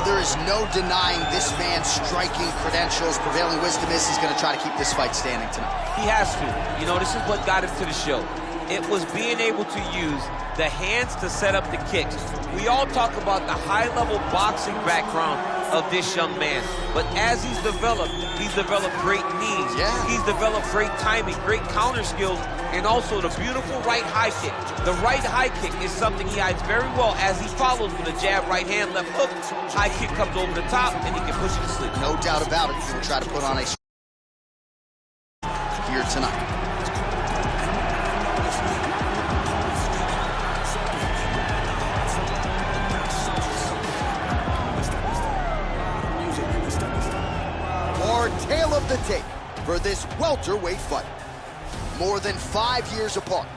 Well, there is no denying this man's striking credentials. Prevailing wisdom is he's going to try to keep this fight standing tonight. He has to. You know, this is what got him to the show. It was being able to use the hands to set up the kicks. We all talk about the high-level boxing background of this young man, but as he's developed great knees. Yeah. He's developed great timing, great counter skills, and also the beautiful right high kick. The right high kick is something he hides very well as he follows with a jab, right hand, left hook. High kick comes over the top, and he can push it to sleep. No doubt about it. He will try to put on a here tonight. Our tale of the tape for this welterweight fight. More than 5 years apart,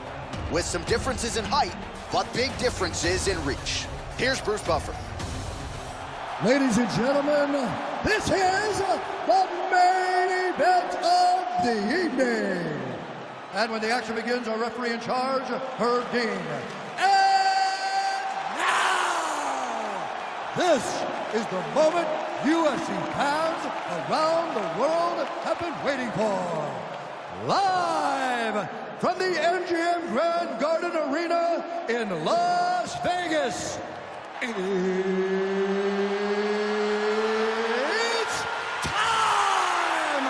with some differences in height, but big differences in reach. Here's Bruce Buffer. Ladies and gentlemen, this is the main event of the evening. And when the action begins, our referee in charge, Herb Dean. And now, this is the moment UFC fans around the world have been waiting for. Live from the MGM Grand Garden Arena in Las Vegas. It's time!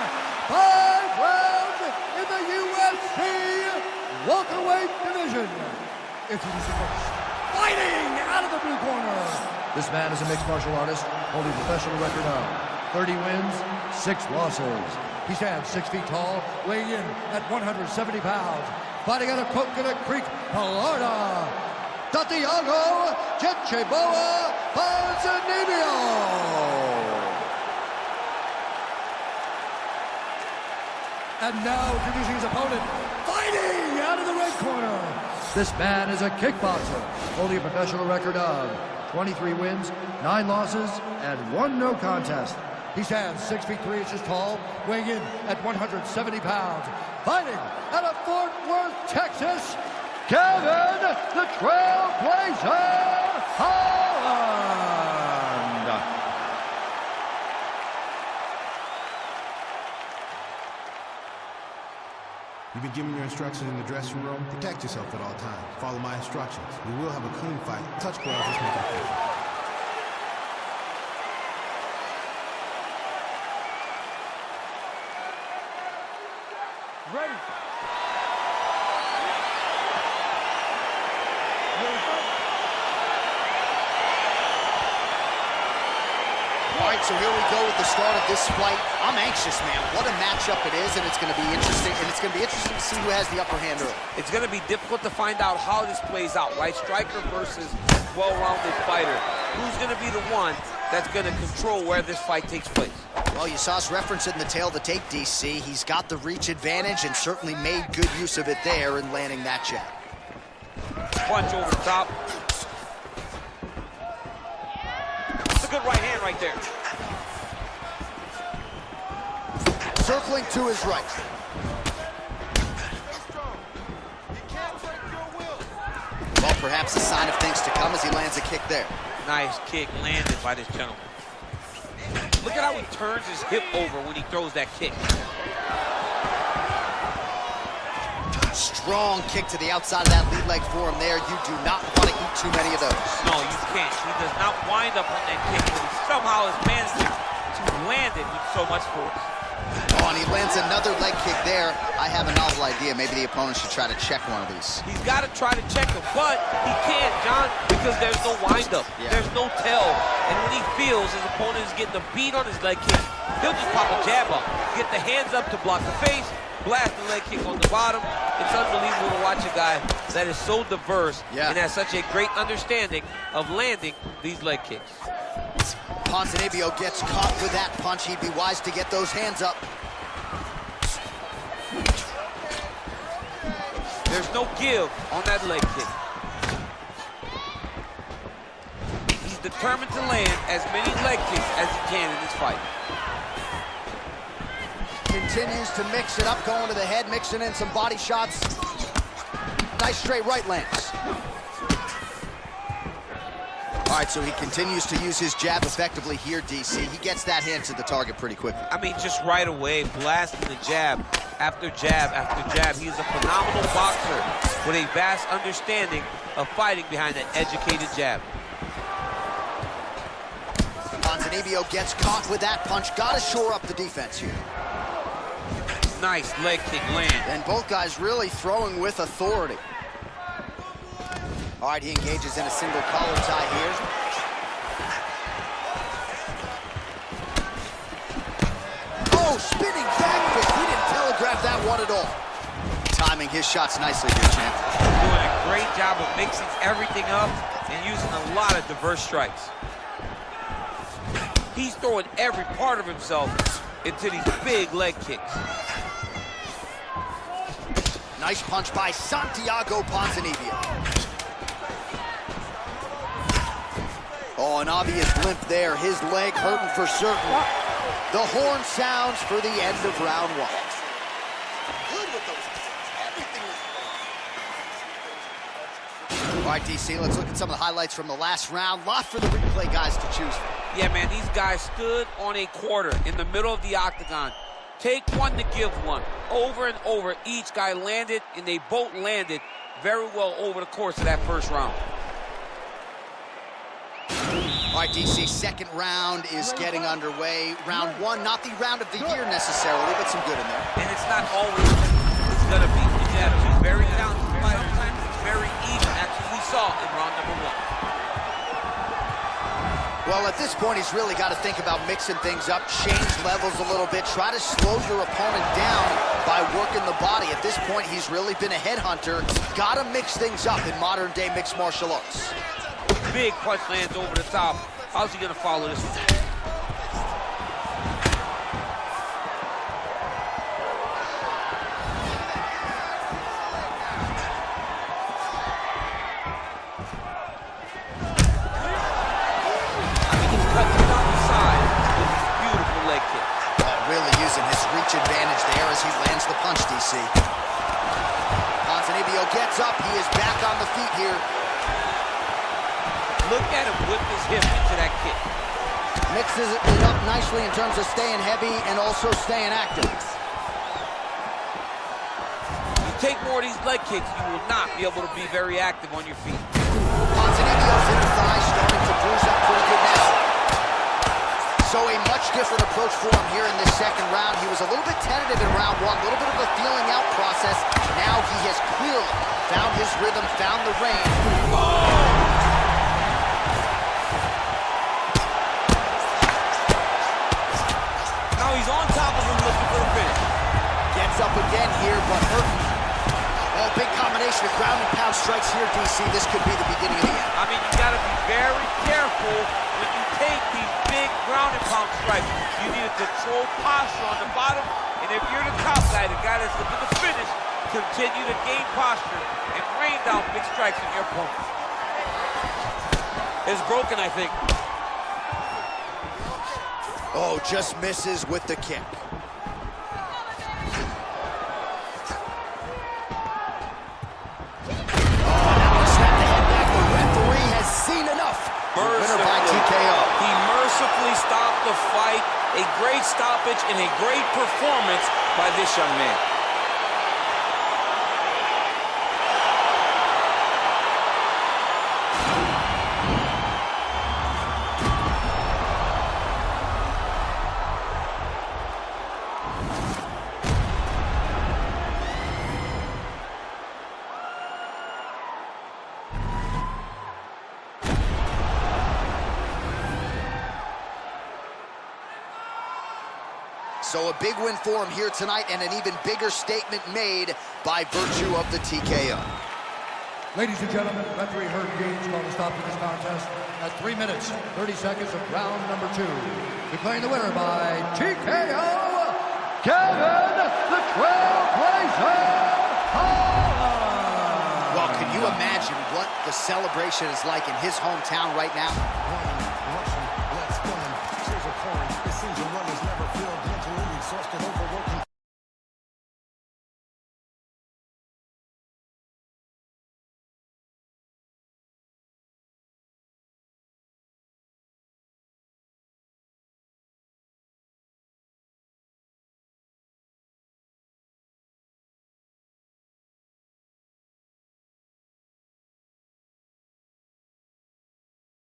5 rounds in the UFC welterweight division. Introducing first, fighting out of the blue corner. This man is a mixed martial artist, holding a professional record of 30 wins, 6 losses. He stands 6 feet tall, weighing in at 170 pounds. Fighting out of Coconut Creek, Florida, Santiago Ponzinibbio. And now introducing his opponent, fighting out of the red corner. This man is a kickboxer, holding a professional record of 23 wins, 9 losses, and 1 no contest. He stands 6 feet 3 inches tall, weighing in at 170 pounds. Fighting out of Fort Worth, Texas, Kevin the Trailblazer Holland. You've been given your instructions in the dressing room. Protect yourself at all times. Follow my instructions. We will have a clean fight. Touch gloves, let's make it fair. Ready. All right, so here we go with the start of this fight. I'm anxious, man. What a matchup it is, and it's going to be interesting. And it's going to be interesting to see who has the upper hand early. It's going to be difficult to find out how this plays out, right? Striker versus well-rounded fighter. Who's going to be the one that's going to control where this fight takes place? Well, you saw us reference it in the tail of the tape, DC. He's got the reach advantage and certainly made good use of it there in landing that jab. Punch over the top. That's a good right hand right there. Circling to his right. Well, perhaps a sign of things to come as he lands a kick there. Nice kick landed by this gentleman. Look at how he turns his hip over when he throws that kick. Strong kick to the outside of that lead leg for him there. You do not want to eat too many of those. No, you can't. He does not wind up on that kick, but he somehow has managed to land it with so much force. Oh, and he lands another leg kick there. I have a novel idea. Maybe the opponent should try to check one of these. He's got to try to check him, but he can't, John, because there's no windup. Yeah. There's no tell. And when he feels his opponent is getting a beat on his leg kick, he'll just pop a jab up, get the hands up to block the face, blast the leg kick on the bottom. It's unbelievable to watch a guy that is so diverse and has such a great understanding of landing these leg kicks. Ponzinibbio gets caught with that punch. He'd be wise to get those hands up. There's no give on that leg kick. He's determined to land as many leg kicks as he can in this fight. Continues to mix it up, going to the head, mixing in some body shots. Nice straight right lands. All right, so he continues to use his jab effectively here, DC. He gets that hand to the target pretty quickly. I mean, just right away, blasting the jab after jab after jab. He's a phenomenal boxer with a vast understanding of fighting behind an educated jab. Ponzinibbio gets caught with that punch. Got to shore up the defense here. Nice leg kick land. And both guys really throwing with authority. All right, he engages in a single collar tie here. Oh, spinning back fist. He didn't telegraph that one at all. Timing his shots nicely here, champ. Doing a great job of mixing everything up and using a lot of diverse strikes. He's throwing every part of himself into these big leg kicks. Nice punch by Santiago Ponzinibbio. Oh, an obvious limp there. His leg hurting for certain. The horn sounds for the end of round one. Good with those. Everything was... All right, DC, let's look at some of the highlights from the last round. Lot for the replay guys to choose from. Yeah, man, these guys stood on a quarter in the middle of the octagon. Take one to give one. Over and over, each guy landed, and they both landed very well over the course of that first round. All right, DC, second round is getting underway. Round one, not the round of the year necessarily, but some good in there. And it's not always it's going to be. You have two very talented fighters. Sometimes it's very even. That's what we saw in round number one. Well, at this point, he's really got to think about mixing things up, change levels a little bit, try to slow your opponent down by working the body. At this point, he's really been a headhunter. Got to mix things up in modern-day mixed martial arts. Big punch lands over the top. How's he going to follow this one? Advantage there as he lands the punch, DC. Ponzinibbio gets up. He is back on the feet here. Look at him whip his hip into that kick. Mixes it up nicely in terms of staying heavy and also staying active. You take more of these leg kicks, you will not be able to be very active on your feet. Ponzinibbio's inner thigh starting to bruise up pretty good now. So a much different approach for him here in this second round. He was a little bit tentative in round one, a little bit of a feeling out process. Now he has clearly found his rhythm, found the range. Now he's on top of him looking for the finish. Gets up again here, but hurting. Oh, big combination of ground and pound strikes here, DC. This could be the beginning of the end. I mean, you got to be very careful when you take these big ground and pound strikes. You need a controlled posture on the bottom, and if you're the top guy, the guy that's looking to finish, continue to gain posture and rain down big strikes on your opponent. It's broken, I think. Oh, just misses with the kick. He mercifully stopped the fight. A great stoppage and a great performance by this young man. So a big win for him here tonight, and an even bigger statement made by virtue of the TKO. Ladies and gentlemen, referee Herb Gaines called a stop to this contest at 3 minutes, 30 seconds of round number 2. Declaring the winner by TKO, Kevin the Trailblazer Holland. Well, can you imagine what the celebration is like in his hometown right now?